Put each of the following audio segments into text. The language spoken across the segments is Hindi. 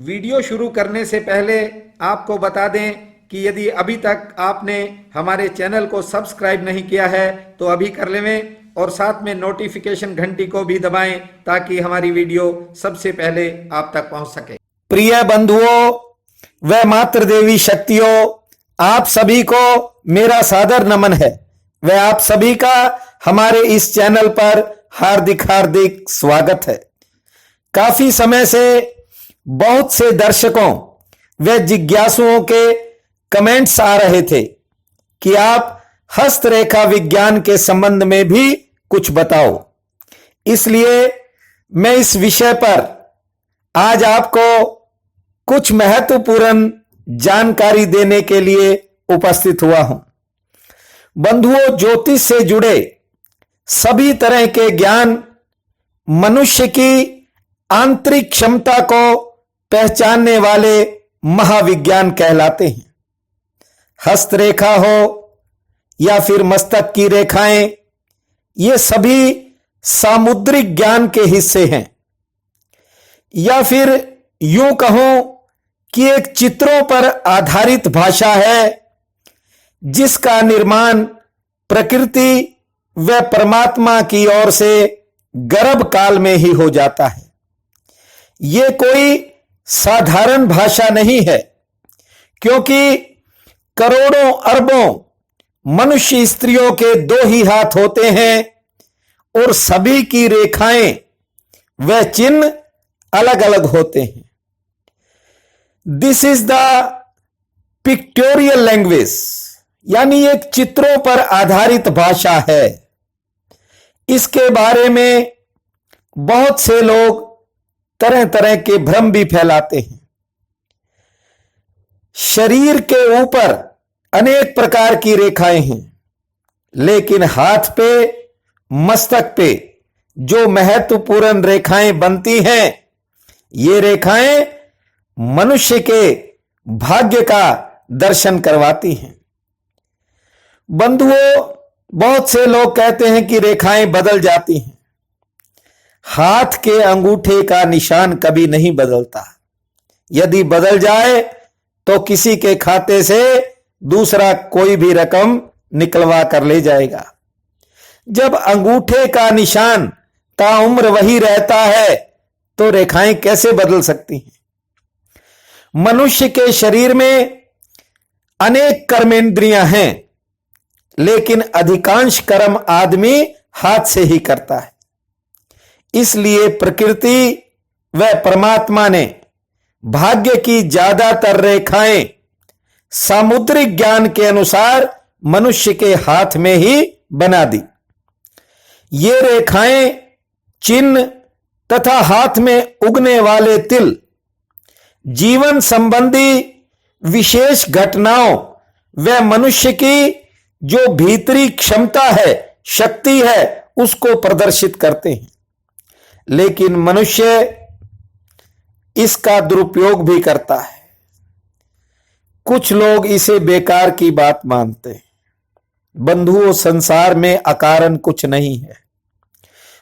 वीडियो शुरू करने से पहले आपको बता दें कि यदि अभी तक आपने हमारे चैनल को सब्सक्राइब नहीं किया है तो अभी कर लें और साथ में नोटिफिकेशन घंटी को भी दबाएं ताकि हमारी वीडियो सबसे पहले आप तक पहुंच सके। प्रिय बंधुओं व मातृदेवी शक्तियों, आप सभी को मेरा सादर नमन है व आप सभी का हमारे इस चैनल पर हार्दिक हार्दिक स्वागत है। काफी समय से बहुत से दर्शकों व जिज्ञासुओं के कमेंट्स आ रहे थे कि आप हस्तरेखा विज्ञान के संबंध में भी कुछ बताओ, इसलिए मैं इस विषय पर आज आपको कुछ महत्वपूर्ण जानकारी देने के लिए उपस्थित हुआ हूं। बंधुओं, ज्योतिष से जुड़े सभी तरह के ज्ञान मनुष्य की आंतरिक क्षमता को पहचानने वाले महाविज्ञान कहलाते हैं। हस्तरेखा हो या फिर मस्तक की रेखाएं, ये सभी सामुद्रिक ज्ञान के हिस्से हैं, या फिर यूं कहूं कि एक चित्रों पर आधारित भाषा है जिसका निर्माण प्रकृति व परमात्मा की ओर से गर्भ काल में ही हो जाता है। ये कोई साधारण भाषा नहीं है, क्योंकि करोड़ों अरबों मनुष्य स्त्रियों के दो ही हाथ होते हैं और सभी की रेखाएं व चिन्ह अलग अलग होते हैं। This is the pictorial language, यानी एक चित्रों पर आधारित भाषा है। इसके बारे में बहुत से लोग तरह तरह के भ्रम भी फैलाते हैं। शरीर के ऊपर अनेक प्रकार की रेखाएं हैं, लेकिन हाथ पे, मस्तक पे जो महत्वपूर्ण रेखाएं बनती हैं, ये रेखाएं मनुष्य के भाग्य का दर्शन करवाती हैं। बंधुओं, बहुत से लोग कहते हैं कि रेखाएं बदल जाती हैं। हाथ के अंगूठे का निशान कभी नहीं बदलता। यदि बदल जाए तो किसी के खाते से दूसरा कोई भी रकम निकलवा कर ले जाएगा। जब अंगूठे का निशान ताउम्र वही रहता है तो रेखाएं कैसे बदल सकती हैं? मनुष्य के शरीर में अनेक कर्मेंद्रियां हैं, लेकिन अधिकांश कर्म आदमी हाथ से ही करता है। इसलिए प्रकृति व परमात्मा ने भाग्य की ज्यादातर रेखाएं सामुद्रिक ज्ञान के अनुसार मनुष्य के हाथ में ही बना दी। ये रेखाएं, चिन्ह तथा हाथ में उगने वाले तिल जीवन संबंधी विशेष घटनाओं व मनुष्य की जो भीतरी क्षमता है, शक्ति है, उसको प्रदर्शित करते हैं। लेकिन मनुष्य इसका दुरुपयोग भी करता है। कुछ लोग इसे बेकार की बात मानते हैं। बंधुओं, संसार में अकारण कुछ नहीं है।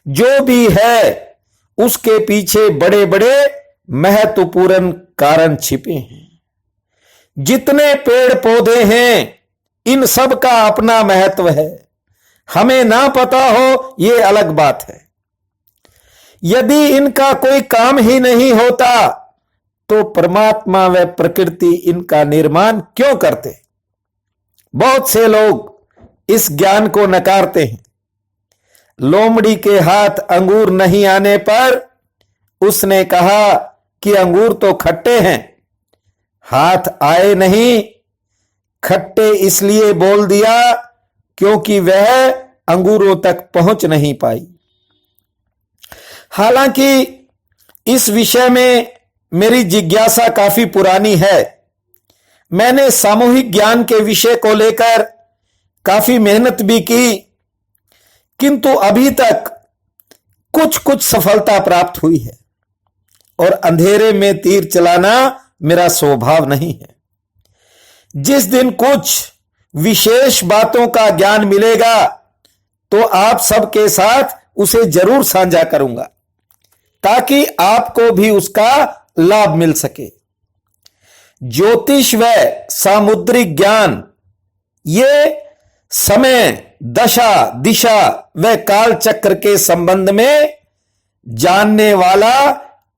जो भी है उसके पीछे बड़े बड़े महत्वपूर्ण कारण छिपे हैं। जितने पेड़ पौधे हैं, इन सब का अपना महत्व है। हमें ना पता हो ये अलग बात है। यदि इनका कोई काम ही नहीं होता तो परमात्मा व प्रकृति इनका निर्माण क्यों करते? बहुत से लोग इस ज्ञान को नकारते हैं। लोमड़ी के हाथ अंगूर नहीं आने पर उसने कहा कि अंगूर तो खट्टे हैं। हाथ आए नहीं, खट्टे इसलिए बोल दिया क्योंकि वह अंगूरों तक पहुंच नहीं पाई। हालांकि इस विषय में मेरी जिज्ञासा काफी पुरानी है। मैंने सामूहिक ज्ञान के विषय को लेकर काफी मेहनत भी की, किंतु अभी तक कुछ कुछ सफलता प्राप्त हुई है। और अंधेरे में तीर चलाना मेरा स्वभाव नहीं है। जिस दिन कुछ विशेष बातों का ज्ञान मिलेगा तो आप सबके साथ उसे जरूर साझा करूंगा, ताकि आपको भी उसका लाभ मिल सके। ज्योतिष व सामुद्रिक ज्ञान ये समय, दशा, दिशा व काल चक्र के संबंध में जानने वाला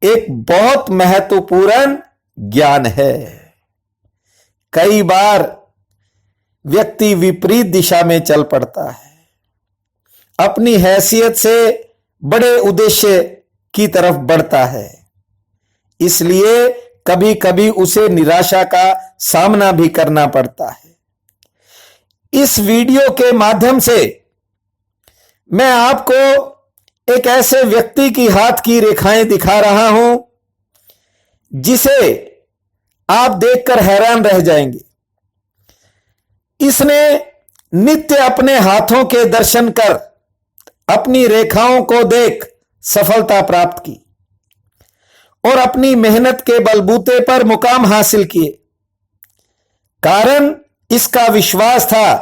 एक बहुत महत्वपूर्ण ज्ञान है। कई बार व्यक्ति विपरीत दिशा में चल पड़ता है, अपनी हैसियत से बड़े उद्देश्य की तरफ बढ़ता है, इसलिए कभी कभी उसे निराशा का सामना भी करना पड़ता है। इस वीडियो के माध्यम से मैं आपको एक ऐसे व्यक्ति की हाथ की रेखाएं दिखा रहा हूं जिसे आप देखकर हैरान रह जाएंगे। इसने नित्य अपने हाथों के दर्शन कर अपनी रेखाओं को देख सफलता प्राप्त की और अपनी मेहनत के बलबूते पर मुकाम हासिल किए। कारण इसका विश्वास था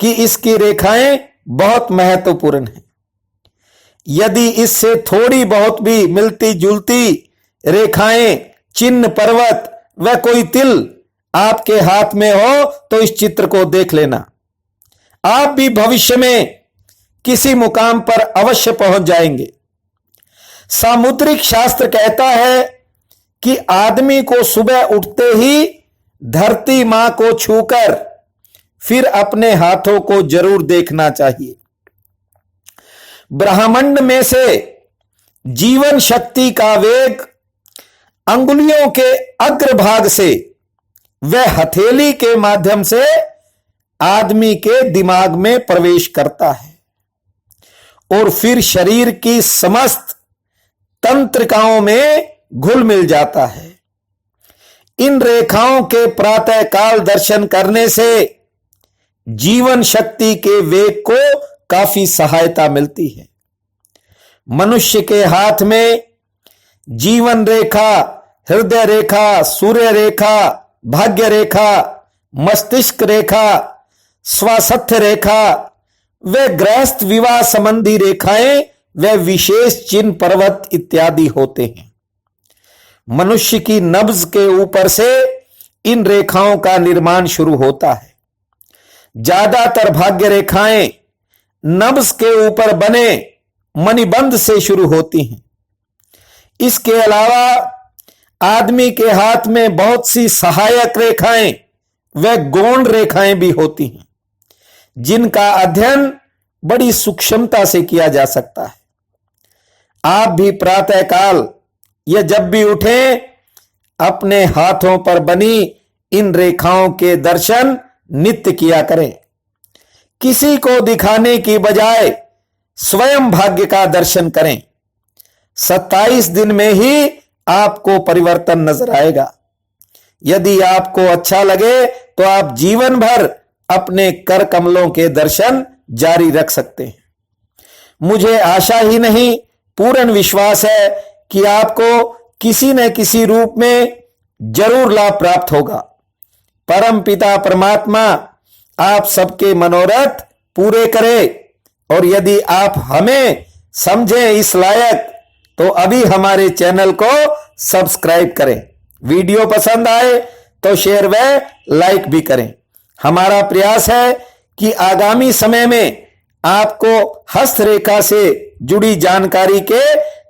कि इसकी रेखाएं बहुत महत्वपूर्ण हैं। यदि इससे थोड़ी बहुत भी मिलती जुलती रेखाएं, चिन्ह, पर्वत व कोई तिल आपके हाथ में हो तो इस चित्र को देख लेना, आप भी भविष्य में किसी मुकाम पर अवश्य पहुंच जाएंगे। सामुद्रिक शास्त्र कहता है कि आदमी को सुबह उठते ही धरती मां को छूकर फिर अपने हाथों को जरूर देखना चाहिए। ब्रह्मांड में से जीवन शक्ति का वेग अंगुलियों के अग्रभाग से व हथेली के माध्यम से आदमी के दिमाग में प्रवेश करता है और फिर शरीर की समस्त तंत्रिकाओं में घुल मिल जाता है। इन रेखाओं के प्रातः काल दर्शन करने से जीवन शक्ति के वेग को काफी सहायता मिलती है। मनुष्य के हाथ में जीवन रेखा, हृदय रेखा, सूर्य रेखा, भाग्य रेखा, मस्तिष्क रेखा, स्वास्थ्य रेखा व गृहस्थ विवाह संबंधी रेखाएं व विशेष चिन्ह, पर्वत इत्यादि होते हैं। मनुष्य की नब्ज के ऊपर से इन रेखाओं का निर्माण शुरू होता है। ज्यादातर भाग्य रेखाएं नब्ज के ऊपर बने मणिबंध से शुरू होती हैं। इसके अलावा आदमी के हाथ में बहुत सी सहायक रेखाएं व गौण रेखाएं भी होती हैं, जिनका अध्ययन बड़ी सूक्ष्मता से किया जा सकता है। आप भी प्रातःकाल या जब भी उठें, अपने हाथों पर बनी इन रेखाओं के दर्शन नित्य किया करें। किसी को दिखाने की बजाय स्वयं भाग्य का दर्शन करें। 27 दिन में ही आपको परिवर्तन नजर आएगा। यदि आपको अच्छा लगे तो आप जीवन भर अपने कर कमलों के दर्शन जारी रख सकते हैं। मुझे आशा ही नहीं, पूर्ण विश्वास है कि आपको किसी न किसी रूप में जरूर लाभ प्राप्त होगा। परम पिता परमात्मा आप सबके मनोरथ पूरे करे। और यदि आप हमें समझें इस लायक तो अभी हमारे चैनल को सब्सक्राइब करें। वीडियो पसंद आए तो शेयर व लाइक भी करें। हमारा प्रयास है कि आगामी समय में आपको हस्तरेखा से जुड़ी जानकारी के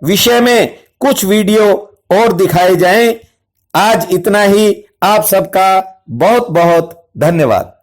विषय में कुछ वीडियो और दिखाए जाएं। आज इतना ही। आप सबका बहुत बहुत धन्यवाद।